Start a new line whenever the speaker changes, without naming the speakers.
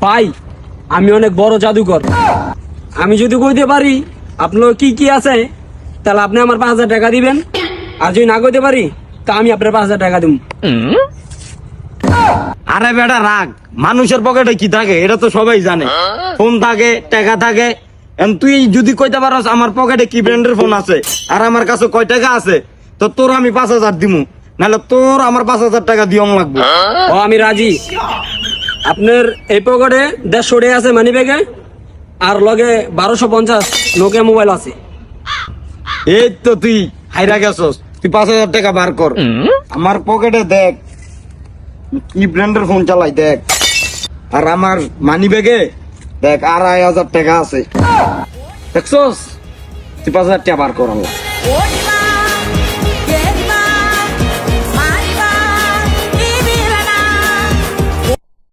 ভাই আমি অনেক বড় জাদুকর। আমি যদি কইতে পারি আপনার কি কি আছে তাহলে আপনি আমার 5,000 টাকা দিবেন, আর যদি না কইতে পারি তা আমি আপনার 5,000 টাকা দিব।
আরে বেটা রাগ, মানুষের পকেটে কি থাকে এটা তো সবাই জানে। ফোন থাকে, টাকা থাকে। এখন তুই যদি কইতে পারস আমার পকেটে কি ব্র্যান্ডের ফোন আছে আর আমার কাছে কয় টাকা আছে, তো তোর আমি 5,000 দিমু, নাহলে তোর আমার 5,000 টাকা দিয়ম লাগবে।
ও আমি রাজি। আপনার এই পকেটে 150 টাকা আছে মানি ব্যাগে, আর লগে 1250 নোকিয়া মোবাইল আছে।
এই তো তুই হাইরা গেছস, তুই 5,000 টাকা বার কর। আমার পকেটে দেখ কি ব্র্যান্ডের ফোন চালাই দেখ, আর আমার মানি ব্যাগে দেখ 2,500 টাকা আছে। দেখছস, তুই 5,000 টাকা বার কর। আল্লাহ